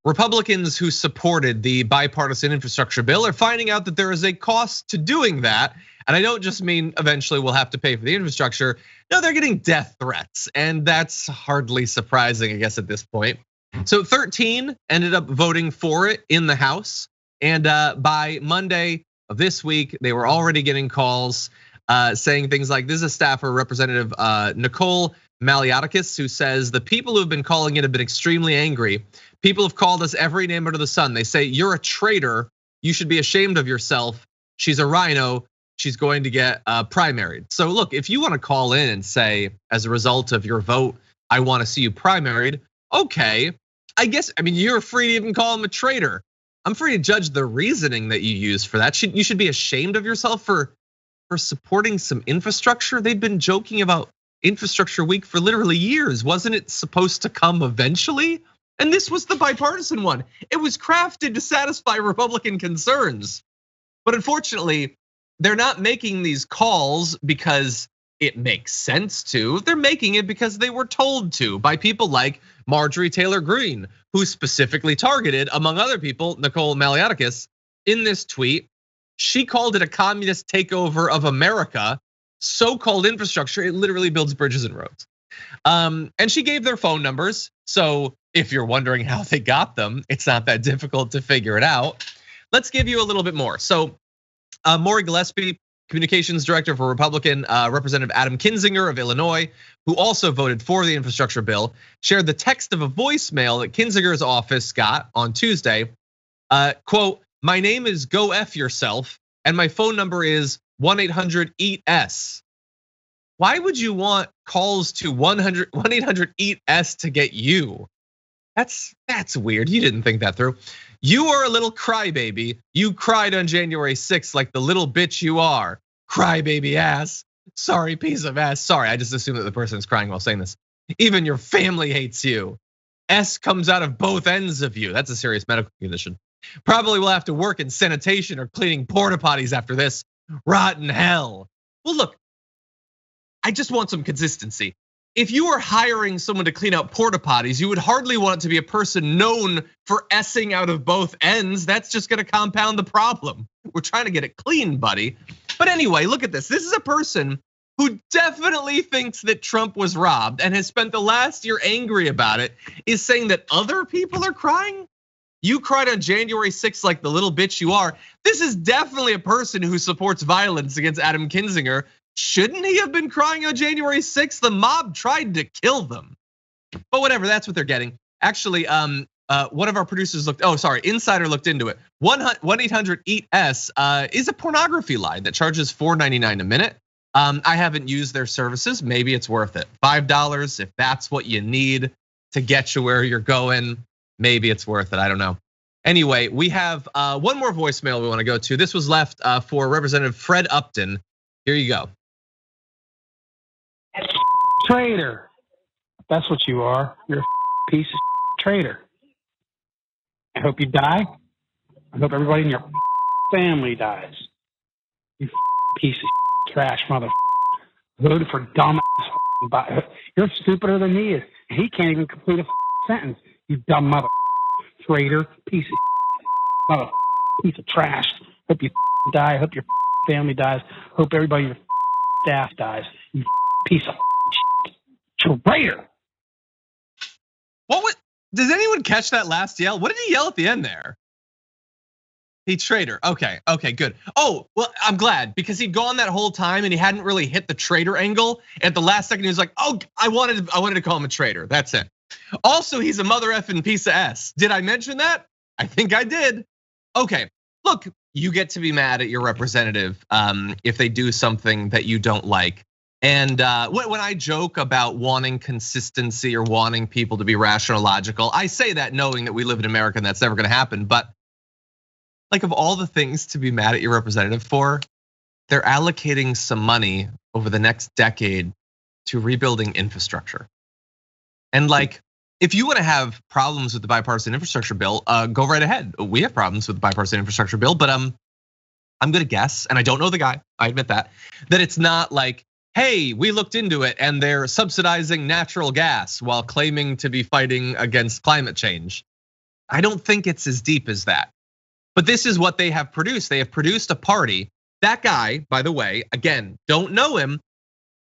Republicans who supported the bipartisan infrastructure bill are finding out that there is a cost to doing that. And I don't just mean eventually we'll have to pay for the infrastructure. No, they're getting death threats. And that's hardly surprising, I guess, at this point. So 13 ended up voting for it in the House. And by Monday of this week, they were already getting calls saying things like, this is a staffer, Representative Nicole Maliotakis, who says the people who have been calling it have been extremely angry. People have called us every name under the sun. They say, you're a traitor. You should be ashamed of yourself. She's a rhino. She's going to get primaried. So look, if you want to call in and say, as a result of your vote, I want to see you primaried, okay. I guess, I mean, you're free to even call him a traitor. I'm free to judge the reasoning that you use for that. You should be ashamed of yourself for supporting some infrastructure. They've been joking about infrastructure week for literally years. Wasn't it supposed to come eventually? And this was the bipartisan one. It was crafted to satisfy Republican concerns. But unfortunately, they're not making these calls because it makes sense to. They're making it because they were told to by people like Marjorie Taylor Greene, who specifically targeted, among other people, Nicole Maliotakis in this tweet. She called it a communist takeover of America. So-called infrastructure, it literally builds bridges and roads. And she gave their phone numbers. So if you're wondering how they got them, it's not that difficult to figure it out. Let's give you a little bit more. So Maury Gillespie, communications director for Republican Representative Adam Kinzinger of Illinois, who also voted for the infrastructure bill, shared the text of a voicemail that Kinzinger's office got on Tuesday. Quote, my name is Go F Yourself, and my phone number is 1-800-EAT-S. Why would you want calls to 1-800-EAT-S to get you? That's weird. You didn't think that through. You are a little crybaby. You cried on January 6th like the little bitch you are. Crybaby ass. Sorry, piece of ass. Sorry, I just assumed that the person is crying while saying this. Even your family hates you. S comes out of both ends of you. That's a serious medical condition. Probably will have to work in sanitation or cleaning porta potties after this. Rotten hell. Well, look, I just want some consistency. If you were hiring someone to clean out porta potties, you would hardly want it to be a person known for S-ing out of both ends. That's just gonna compound the problem. We're trying to get it clean, buddy. But anyway, look at this. This is a person who definitely thinks that Trump was robbed and has spent the last year angry about it, is saying that other people are crying. You cried on January 6th like the little bitch you are. This is definitely a person who supports violence against Adam Kinzinger. Shouldn't he have been crying on January 6th? The mob tried to kill them. But whatever, that's what they're getting. Actually, one of our producers Insider looked into it. 1-800-EAT-S is a pornography line that charges $4.99 a minute. I haven't used their services. Maybe it's worth it. $5 if that's what you need to get you where you're going. Maybe it's worth it, I don't know. Anyway, we have one more voicemail we wanna go to. This was left for Representative Fred Upton. Here you go. Traitor, that's what you are. You're a piece of traitor. I hope you die. I hope everybody in your family dies. You piece of trash mother. Voted for dumb ass. You're stupider than he is. He can't even complete a sentence. You dumb mother traitor, piece of mother, piece of trash. Hope you die. Hope your family dies. Hope everybody in your staff dies. You piece of traitor. Does anyone catch that last yell? What did he yell at the end there? He traitor. Okay, good. Oh, well, I'm glad because he'd gone that whole time and he hadn't really hit the traitor angle. At the last second, he was like, "Oh, I wanted to call him a traitor." That's it. Also, he's a mother effing piece of S. Did I mention that? I think I did. Okay, look, you get to be mad at your representative if they do something that you don't like. And when I joke about wanting consistency or wanting people to be rational, logical, I say that knowing that we live in America and that's never gonna happen. But like of all the things to be mad at your representative for, they're allocating some money over the next decade to rebuilding infrastructure. And like, if you wanna have problems with the bipartisan infrastructure bill, go right ahead. We have problems with the bipartisan infrastructure bill, but I'm gonna guess, and I don't know the guy, I admit that it's not like, hey, we looked into it and they're subsidizing natural gas while claiming to be fighting against climate change. I don't think it's as deep as that. But this is what they have produced. They have produced a party. That guy, by the way, again, don't know him,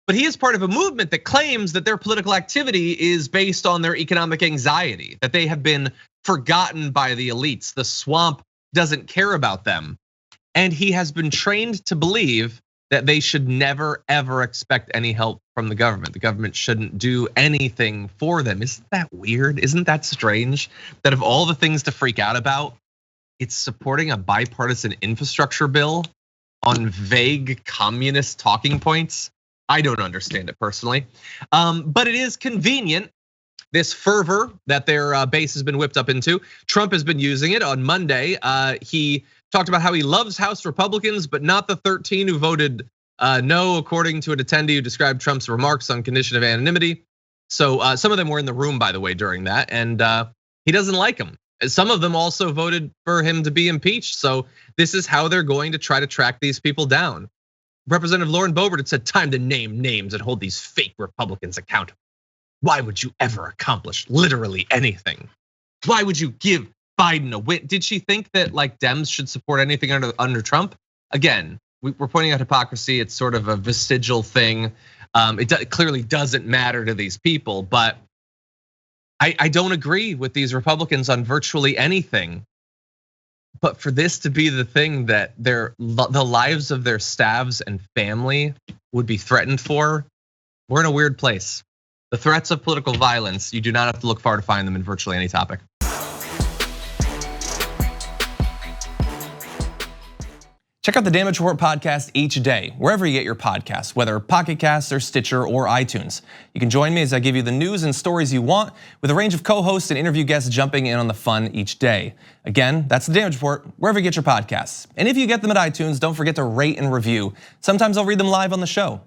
but he is part of a movement that claims that their political activity is based on their economic anxiety, that they have been forgotten by the elites. The swamp doesn't care about them. And he has been trained to believe that they should never, ever expect any help from the government. The government shouldn't do anything for them. Isn't that weird? Isn't that strange? That of all the things to freak out about, it's supporting a bipartisan infrastructure bill on vague communist talking points. I don't understand it personally, but it is convenient. This fervor that their base has been whipped up into, Trump has been using it. On Monday, he talked about how he loves House Republicans, but not the 13 who voted no, according to an attendee who described Trump's remarks on condition of anonymity. So some of them were in the room, by the way, during that, and he doesn't like them. Some of them also voted for him to be impeached. So this is how they're going to try to track these people down. Representative Lauren Boebert had said, time to name names and hold these fake Republicans accountable. Why would you ever accomplish literally anything? Why would you give Biden a win? Did she think that like Dems should support anything under Trump? Again, we're pointing out hypocrisy. It's sort of a vestigial thing. It clearly doesn't matter to these people, but I don't agree with these Republicans on virtually anything. But for this to be the thing that the lives of their staffs and family would be threatened for, we're in a weird place. The threats of political violence, you do not have to look far to find them in virtually any topic. Check out the Damage Report podcast each day, wherever you get your podcasts, whether Pocket Casts or Stitcher or iTunes. You can join me as I give you the news and stories you want, with a range of co-hosts and interview guests jumping in on the fun each day. Again, that's the Damage Report, wherever you get your podcasts. And if you get them at iTunes, don't forget to rate and review. Sometimes I'll read them live on the show.